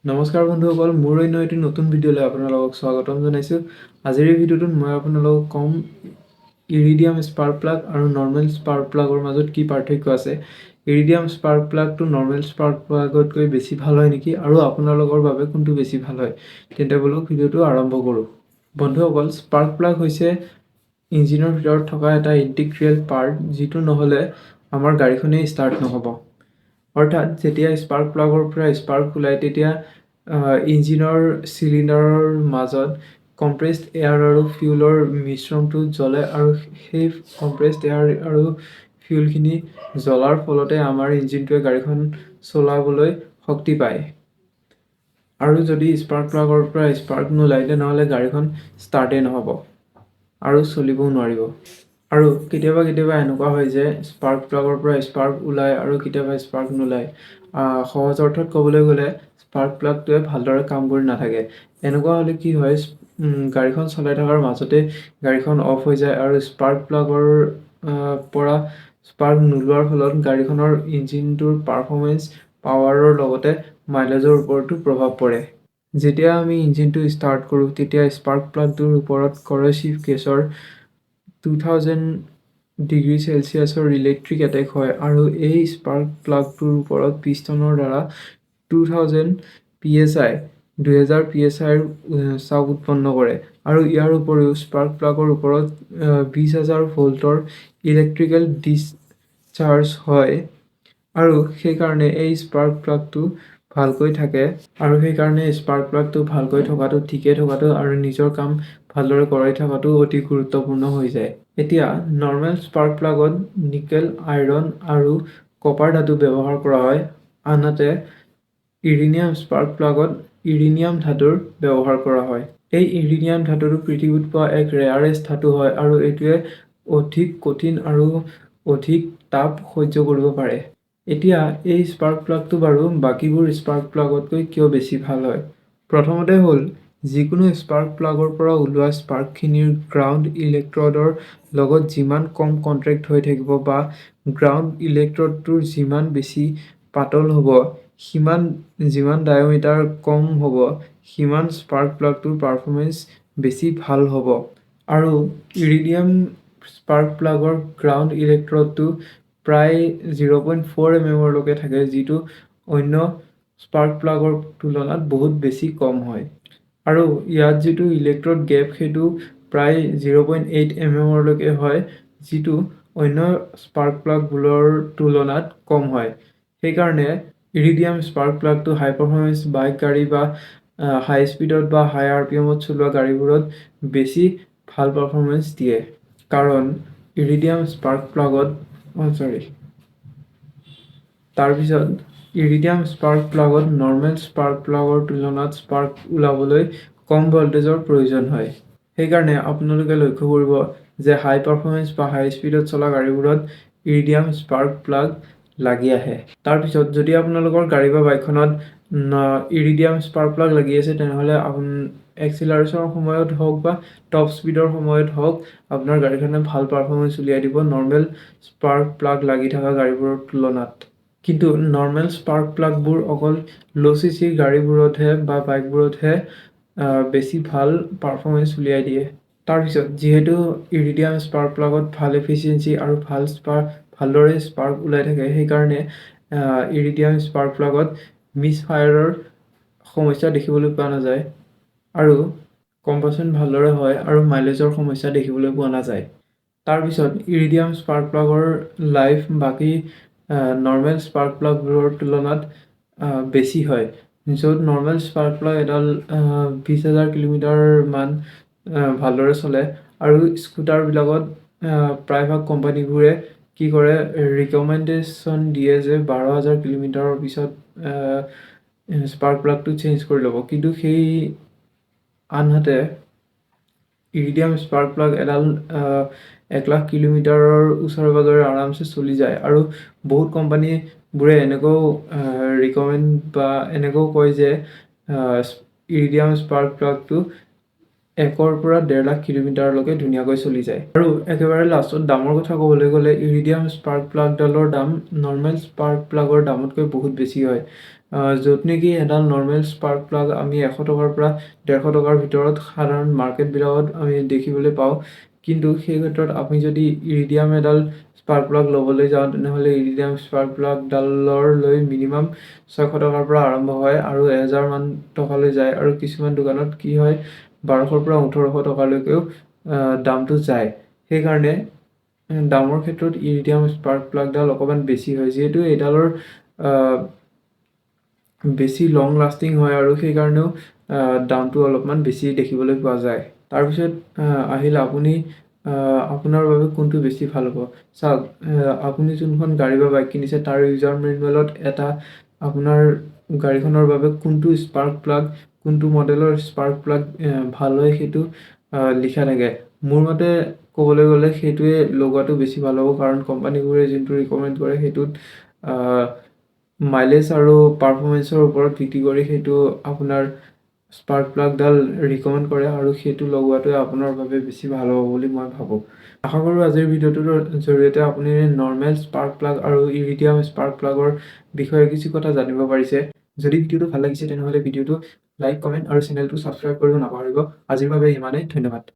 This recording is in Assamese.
নমস্কাৰ বন্ধুসকল, মোৰ অন্য এটি নতুন ভিডিঅ'লৈ আপোনালোকক স্বাগতম জনাইছোঁ। আজিৰ এই ভিডিঅ'টোত মই আপোনালোকক কম ইৰিডিয়াম স্পাৰ্ক প্লাগ আৰু নৰ্মেল স্পাৰ্ক প্লাগৰ মাজত কি পাৰ্থক্য আছে। ইৰিডিয়াম স্পাৰ্ক প্লাগটো নৰ্মেল স্পাৰ্ক প্লাগতকৈ বেছি ভাল হয় নেকি, আৰু আপোনালোকৰ বাবে কোনটো বেছি ভাল হয়, তেন্তে বলক ভিডিঅ'টো আৰম্ভ কৰোঁ। বন্ধুসকল, স্পাৰ্ক প্লাগ হৈছে ইঞ্জিনৰ ভিতৰত থকা এটা ইণ্টিগ্ৰেল পাৰ্ট, যিটো নহ'লে আমাৰ গাড়ীখনেই ষ্টাৰ্ট নহ'ব। অৰ্থাৎ যেতিয়া স্পাৰ্ক প্লাগৰ পৰা স্পাৰ্ক ওলায়, তেতিয়া ইঞ্জিনৰ চিলিণ্ডাৰৰ মাজত কম্প্ৰেছড এয়াৰ আৰু ফিউলৰ মিশ্ৰণটো জ্বলে, আৰু সেই কম্প্ৰেছড এয়াৰ আৰু ফিউলখিনি জ্বলাৰ ফলতে আমাৰ ইঞ্জিনটোৱে গাড়ীখন চলাবলৈ শক্তি পায়। আৰু যদি স্পাৰ্ক প্লাগৰ পৰা স্পাৰ্ক নোলায়, তেনেহ'লে গাড়ীখন ষ্টাৰ্টেই নহ'ব আৰু চলিবও নোৱাৰিব। আৰু কেতিয়াবা এনেকুৱা হয় যে স্পাৰ্ক প্লাগৰ পৰা স্পাৰ্ক ওলায় আৰু কেতিয়াবা স্পাৰ্ক নোলায়। সহজ অৰ্থত ক'বলৈ গ'লে স্পাৰ্ক প্লাগটোৱে ভালদৰে কাম কৰি নাথাকে। এনেকুৱা হ'লে কি হয়, গাড়ীখন চলাই থকাৰ মাজতে গাড়ীখন অফ হৈ যায়, আৰু স্পাৰ্ক প্লাগৰ পৰা স্পাৰ্ক নোলোৱাৰ ফলত গাড়ীখনৰ ইঞ্জিনটোৰ পাৰফৰ্মেঞ্চ, পাৱাৰৰ লগতে মাইলেজৰ ওপৰতো প্ৰভাৱ পৰে। যেতিয়া আমি ইঞ্জিনটো ষ্টাৰ্ট কৰোঁ, তেতিয়া স্পাৰ্ক প্লাগটোৰ ওপৰত কৰ'চিভ গেছৰ 2000 ডিগ্ৰী চেলচিয়াছৰ ইলেক্ট্ৰিক এটেক হয়, আৰু এই স্পাৰ্ক প্লাগটোৰ ওপৰত পিষ্টনৰ দ্বাৰা 2000 PSI 2000 PSIৰ চাপ উৎপন্ন কৰে। আৰু ইয়াৰ উপৰিও স্পাৰ্ক প্লাগৰ ওপৰত 20,000 ভোল্টৰ ইলেক্ট্ৰিকেল ডিছচাৰ্জ হয়, আৰু সেইকাৰণে এই স্পাৰ্ক প্লাগটো ভালকৈ থাকে, আৰু সেইকাৰণে স্পাৰ্ক প্লাগটো ভালকৈ থকাটো, ঠিকে থকাটো আৰু নিজৰ কাম ভালদৰে কৰি থকাটো অতি গুৰুত্বপূৰ্ণ হৈ যায়। এতিয়া নৰ্মেল স্পাৰ্ক প্লাগত নিকেল, আইৰণ আৰু কপাৰ ধাতু ব্যৱহাৰ কৰা হয়, আনহাতে ইৰিডিয়াম স্পাৰ্ক প্লাগত ইৰিডিয়াম ধাতুৰ ব্যৱহাৰ কৰা হয়। এই ইৰিডিয়াম ধাতুটো পৃথিৱীত পোৱা এক ৰেয়াৰেষ্ট ধাতু হয়, আৰু এইটোৱে অধিক কঠিন আৰু অধিক তাপ সহ্য কৰিব পাৰে। এতিয়া এই স্পাৰ্ক প্লাগটো বাৰু বাকীবোৰ স্পাৰ্ক প্লাগতকৈ কিয় বেছি ভাল হয়। প্ৰথমতে হ'ল, যিকোনো স্পাৰ্ক প্লাগৰ পৰা ওলোৱা স্পাৰ্কখিনিৰ গ্ৰাউণ্ড ইলেক্ট্ৰডৰ লগত যিমান কম কণ্টেক্ট হৈ থাকিব, বা গ্ৰাউণ্ড ইলেক্ট্ৰডটোৰ যিমান বেছি পাতল হ'ব, যিমান ডায়মিটাৰ কম হ'ব, সিমান স্পাৰ্ক প্লাগটোৰ পাৰফৰ্মেঞ্চ বেছি ভাল হ'ব। আৰু ইৰিডিয়াম স্পাৰ্ক প্লাগৰ গ্ৰাউণ্ড ইলেক্ট্ৰডটো প্ৰায় 0.4 mm লৈকে থাকে, যিটো অন্য স্পাৰ্ক প্লাগৰ তুলনাত বহুত বেছি কম হয়। আৰু ইয়াত যিটো ইলেক্ট্ৰড গেপ, সেইটো প্ৰায় 0.8 mm লৈকে হয়, যিটো অন্য স্পাৰ্ক প্লাগবোৰৰ তুলনাত কম হয়। সেইকাৰণে ইৰিডিয়াম স্পাৰ্ক প্লাগটো হাই পাৰফৰ্মেঞ্চ বাইক গাড়ী বা হাই স্পীডত বা হাই RPM চলোৱা গাড়ীবোৰত বেছি ভাল পাৰফৰ্মেঞ্চ দিয়ে। কাৰণ ইৰিডিয়াম স্পাৰ্ক প্লাগত তাৰপিছত ইৰিডিয়াম স্পাৰ্ক প্লাগত নৰ্মেল স্পাৰ্ক প্লাগৰ তুলনাত স্পাৰ্ক ওলাবলৈ কম ভল্টেজৰ প্ৰয়োজন হয়। সেইকাৰণে আপোনালোকে লক্ষ্য কৰিব যে হাই পাৰফৰ্মেঞ্চ বা হাই স্পীডত চলা গাড়ীবোৰত ইৰিডিয়াম স্পাৰ্ক প্লাগ লাগি আহে। তাৰপিছত যদি আপোনালোকৰ গাড়ী বা বাইকখনত ইৰিডিয়াম স্পাৰ্ক প্লাগ লাগি আছে, তেনেহ'লে এক্সিলাৰেশ্যনৰ সময়ত হওক বা টপ স্পীডৰ সময়ত হওক, আপোনাৰ গাড়ীখনে ভাল পাৰফৰ্মেঞ্চ উলিয়াই দিব নৰ্মেল স্পাৰ্ক প্লাগ লাগি থকা গাড়ীবোৰৰ তুলনাত। কিন্তু নৰ্মেল স্পাৰ্ক প্লাগবোৰ অকল ল' চিচিৰ গাড়ীবোৰতহে বা বাইকবোৰতহে বেছি ভাল পাৰফৰ্মেঞ্চ উলিয়াই দিয়ে। তাৰপিছত যিহেতু ইৰিডিয়াম স্পাৰ্ক প্লাগত ভাল এফিচিয়েঞ্চি আৰু ভালদৰে স্পাৰ্ক ওলাই থাকে, সেইকাৰণে ইৰিডিয়াম স্পাৰ্ক প্লাগত মিছফায়াৰৰ সমস্যা দেখিবলৈ পোৱা নাযায়, আৰু কম্বাশ্যন ভালদৰে হয়, আৰু মাইলেজৰ সমস্যা দেখিবলৈ পোৱা নাযায়। তাৰপিছত ইৰিডিয়াম স্পাৰ্ক প্লাগৰ লাইফ বাকী নৰ্মেল স্পাৰ্ক প্লাগবোৰৰ তুলনাত বেছি হয়, য'ত নৰ্মেল স্পাৰ্ক প্লাগ এডাল 20,000 কিলোমিটাৰ মান ভালদৰে চলে, আৰু স্কুটাৰবিলাকত প্ৰায়ভাগ কোম্পানীবোৰে কি কৰে, ৰিকমেণ্ডেশ্যন দিয়ে যে 12,000 কিলোমিটাৰৰ পিছত স্পাৰ্ক প্লাগটো চেঞ্জ কৰি ল'ব। কিন্তু আনহাতে ইৰিডিয়াম স্পাৰ্ক প্লাগ এডাল 1,00,000 কিলোমিটাৰৰ ওচৰে পাঁজৰে আৰামছে চলি যায়, আৰু বহুত কোম্পানীবোৰে এনেকৈও কয় যে ইৰিডিয়াম স্পাৰ্ক প্লাগটো 1,000 পৰা 1,50,000 কিলোমিটাৰলৈকে ধুনীয়াকৈ চলি যায়। আৰু একেবাৰে লাষ্টত দামৰ কথা ক'বলৈ গ'লে, ইৰিডিয়াম স্পাৰ্ক প্লাগডালৰ দাম নৰ্মেল স্পাৰ্ক প্লাগৰ দামতকৈ বহুত বেছি হয়। য'ত নেকি এডাল নৰ্মেল স্পাৰ্ক প্লাগ আমি 100 টকাৰ পৰা 150 টকাৰ ভিতৰত সাধাৰণ মাৰ্কেটবিলাকত আমি দেখিবলৈ পাওঁ। কিন্তু সেই ক্ষেত্ৰত আমি যদি ইৰিডিয়াম এডাল স্পাৰ্ক প্লাগ ল'বলৈ যাওঁ, তেনেহ'লে ইৰিডিয়াম স্পাৰ্ক প্লাগডালৰ লৈ মিনিমাম 600 টকাৰ পৰা আৰম্ভ হয় আৰু 1000 মান টকালৈ যায়। আৰু কিছুমান দোকানত কি হয় 1200 পৰা 1800 টকালৈকেও দামটো যায়। সেইকাৰণে দামৰ ক্ষেত্ৰত ইৰিডিয়াম স্পাৰ্ক প্লাগডাল অকণমান বেছি হয়, যিহেতু এইডালৰ বেছি লং লাষ্টিং হয় আৰু সেইকাৰণেও দামটো অলপমান বেছি দেখিবলৈ পোৱা যায়। তাৰপিছত আহিল আপুনি আপোনাৰ বাবে কোনটো বেছি ভাল হ'ব। চাওক, আপুনি যোনখন গাড়ী বা বাইক কিনিছে তাৰ ইউজাৰ মেনুৱেলত এটা আপোনাৰ গাড়ীখনৰ বাবে কোনটো স্পাৰ্ক প্লাগ, কোনটো মডেলৰ স্পাৰ্ক প্লাগ ভাল হয় সেইটো লিখা থাকে। মোৰ মতে ক'বলৈ গ'লে সেইটোৱে লগোৱাটো বেছি ভাল হ'ব, কাৰণ কোম্পানীবোৰে যোনটো ৰিকমেণ্ড কৰে সেইটোত মাইলেজ আৰু পাৰফৰ্মেঞ্চৰ ওপৰত ভিত্তি কৰি সেইটো আপোনাৰ স্পাৰ্ক প্লাগডাল ৰিকমেণ্ড কৰে আৰু সেইটো লগোৱাটোৱে আপোনাৰ বাবে বেছি ভাল হ'ব বুলি মই ভাবোঁ। আশা কৰোঁ আজিৰ ভিডিঅ'টোৰ জৰিয়তে আপুনি নৰ্মেল স্পাৰ্ক প্লাগ আৰু ইৰিডিয়াম স্পাৰ্ক প্লাগৰ বিষয়ে কিছু কথা জানিব পাৰিছে। যদি ভিডিঅ'টো ভাল লাগিছে তেনেহ'লে ভিডিঅ'টো লাইক, কমেণ্ট আৰু চেনেলটো ছাবস্ক্ৰাইব কৰিব নাপাহৰিব। আজিৰ বাবে ইমানেই, ধন্যবাদ।